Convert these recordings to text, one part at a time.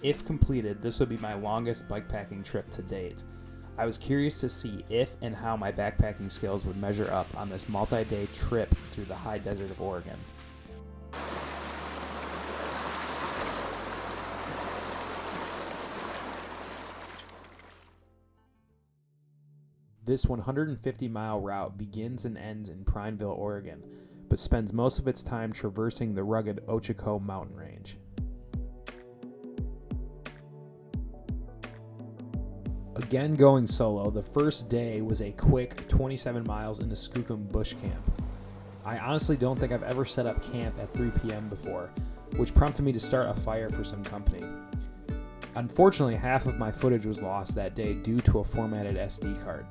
If completed, this would be my longest bikepacking trip to date. I was curious to see if and how my backpacking skills would measure up on this multi-day trip through the high desert of Oregon. This 150-mile route begins and ends in Prineville, Oregon, but spends most of its time traversing the rugged Ochoco mountain range. Again going solo, the first day was a quick 27 miles into Skookum Bush Camp. I honestly don't think I've ever set up camp at 3 p.m. before, which prompted me to start a fire for some company. Unfortunately, half of my footage was lost that day due to a formatted SD card.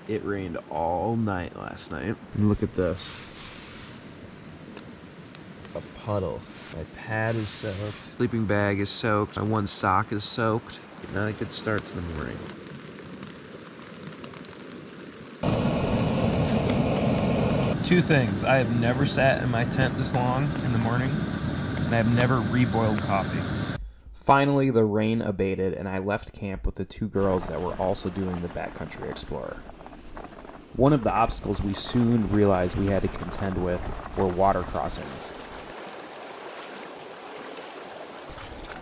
It rained all night last night. And look at this. A puddle. My pad is soaked. Sleeping bag is soaked. My one sock is soaked. Not a good start to the morning. Two things. I have never sat in my tent this long in the morning, and I have never reboiled coffee. Finally, the rain abated, and I left camp with the two girls that were also doing the Backcountry Explorer. One of the obstacles we soon realized we had to contend with were water crossings.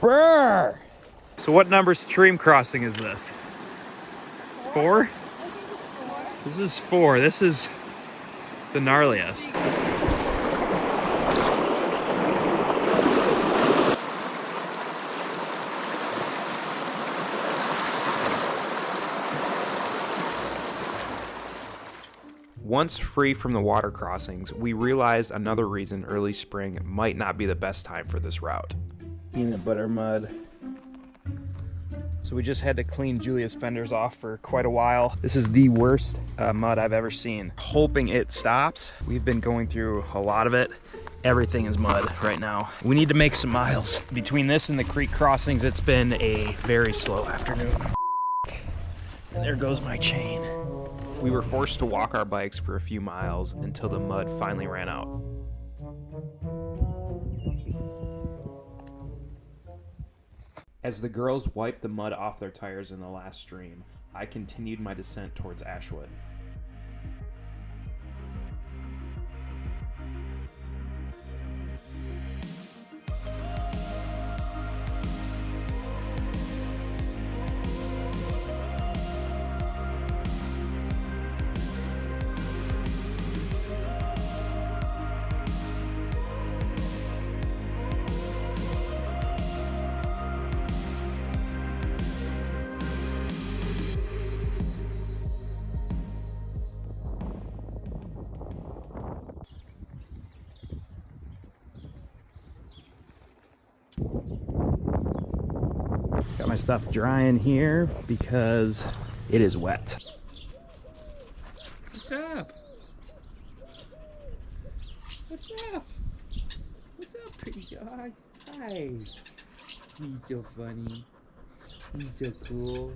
Brr! So what number stream crossing is this? 4? This is 4. This is the gnarliest. Once free from the water crossings, we realized another reason early spring might not be the best time for this route. Peanut butter mud. So we just had to clean Julia's fenders off for quite a while. This is the worst mud I've ever seen. Hoping it stops. We've been going through a lot of it. Everything is mud right now. We need to make some miles. Between this and the creek crossings, it's been a very slow afternoon. And there goes my chain. We were forced to walk our bikes for a few miles until the mud finally ran out. As the girls wiped the mud off their tires in the last stream, I continued my descent towards Ashwood. Got my stuff drying here because it is wet. What's up? What's up? What's up, pretty dog? Hi. He's so funny. He's so cool.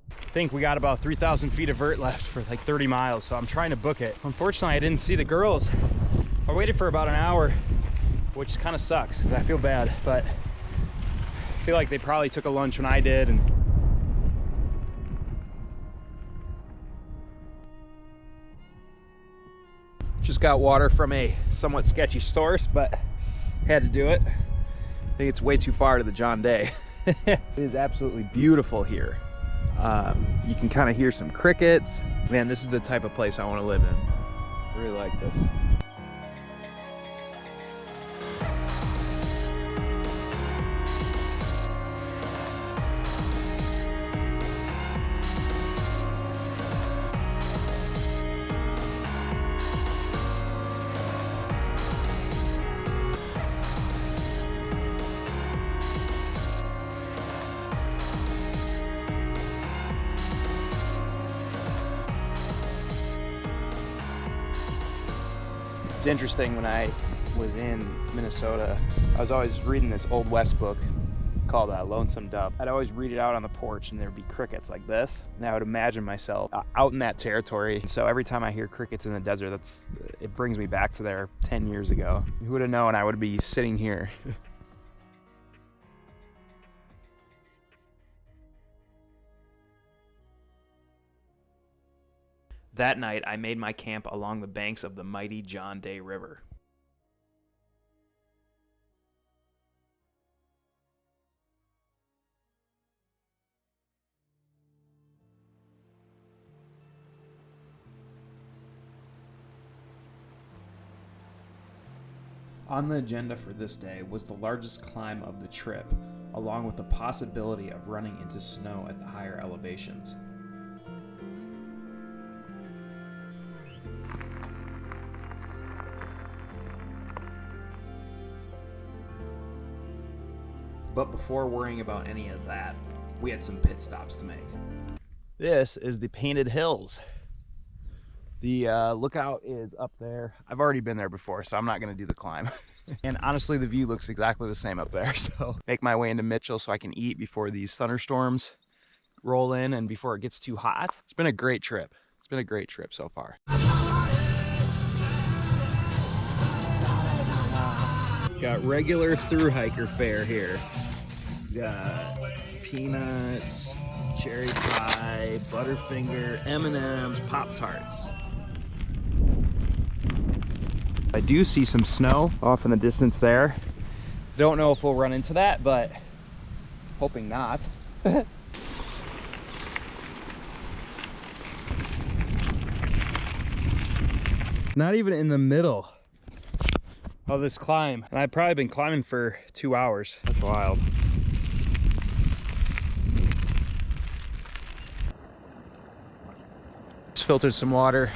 I think we got about 3,000 feet of vert left for like 30 miles, so I'm trying to book it. Unfortunately, I didn't see the girls. I waited for about an hour, which kind of sucks because I feel bad, but I feel like they probably took a lunch when I did. And just got water from a somewhat sketchy source, but had to do it. I think it's way too far to the John Day. It is absolutely beautiful here. You can kind of hear some crickets. Man, this is the type of place I want to live in. I really like this. It's interesting, when I was in Minnesota, I was always reading this Old West book, called Lonesome Dove. I'd always read it out on the porch and there'd be crickets like this. And I would imagine myself out in that territory. So every time I hear crickets in the desert, it brings me back to there 10 years ago. Who would have known I would be sitting here? That night, I made my camp along the banks of the mighty John Day River. On the agenda for this day was the largest climb of the trip, along with the possibility of running into snow at the higher elevations. But before worrying about any of that, we had some pit stops to make. This is the Painted Hills. The lookout is up there. I've already been there before, so I'm not gonna do the climb. And honestly, the view looks exactly the same up there. So make my way into Mitchell so I can eat before these thunderstorms roll in and before it gets too hot. It's been a great trip. It's been a great trip so far. Got regular through hiker fare here. Got peanuts, cherry pie, Butterfinger, M&Ms, Pop-Tarts. I do see some snow off in the distance there. Don't know if we'll run into that, but hoping not. Not even in the middle of this climb. And I've probably been climbing for 2 hours. That's wild. Just filtered some water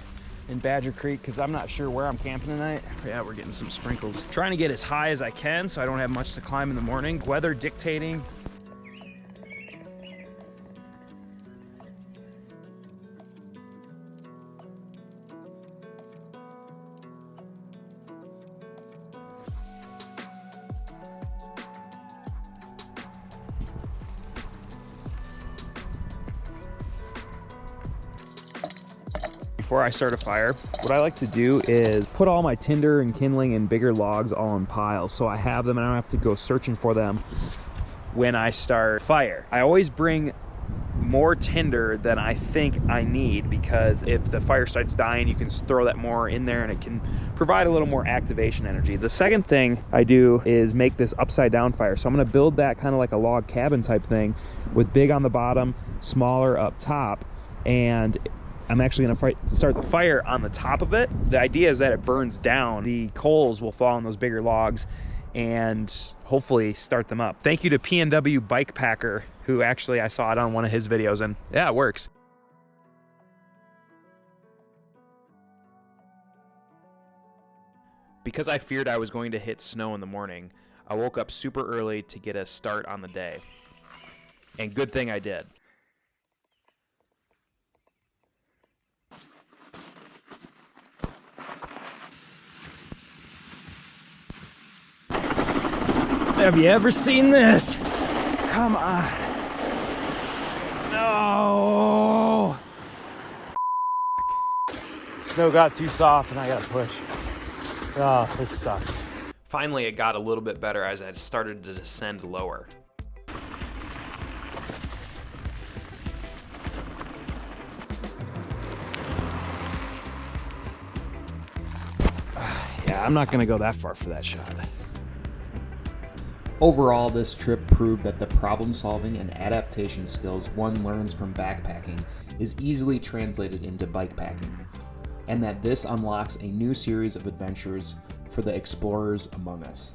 in Badger Creek because I'm not sure where I'm camping tonight. Yeah, we're getting some sprinkles. Trying to get as high as I can so I don't have much to climb in the morning. Weather dictating. Before I start a fire, what I like to do is put all my tinder and kindling and bigger logs all in piles so I have them and I don't have to go searching for them when I start fire. I always bring more tinder than I think I need because if the fire starts dying, you can throw that more in there and it can provide a little more activation energy. The second thing I do is make this upside down fire. So I'm gonna build that kind of like a log cabin type thing with big on the bottom, smaller up top, and I'm actually gonna start the fire on the top of it. The idea is that it burns down. The coals will fall on those bigger logs and hopefully start them up. Thank you to PNW Bikepacker, who actually I saw it on one of his videos and yeah, it works. Because I feared I was going to hit snow in the morning, I woke up super early to get a start on the day. And good thing I did. Have you ever seen this? Come on. No. Snow got too soft and I gotta push. Oh, this sucks. Finally, it got a little bit better as I started to descend lower. Yeah, I'm not gonna go that far for that shot. Overall, this trip proved that the problem-solving and adaptation skills one learns from backpacking is easily translated into bikepacking, and that this unlocks a new series of adventures for the explorers among us.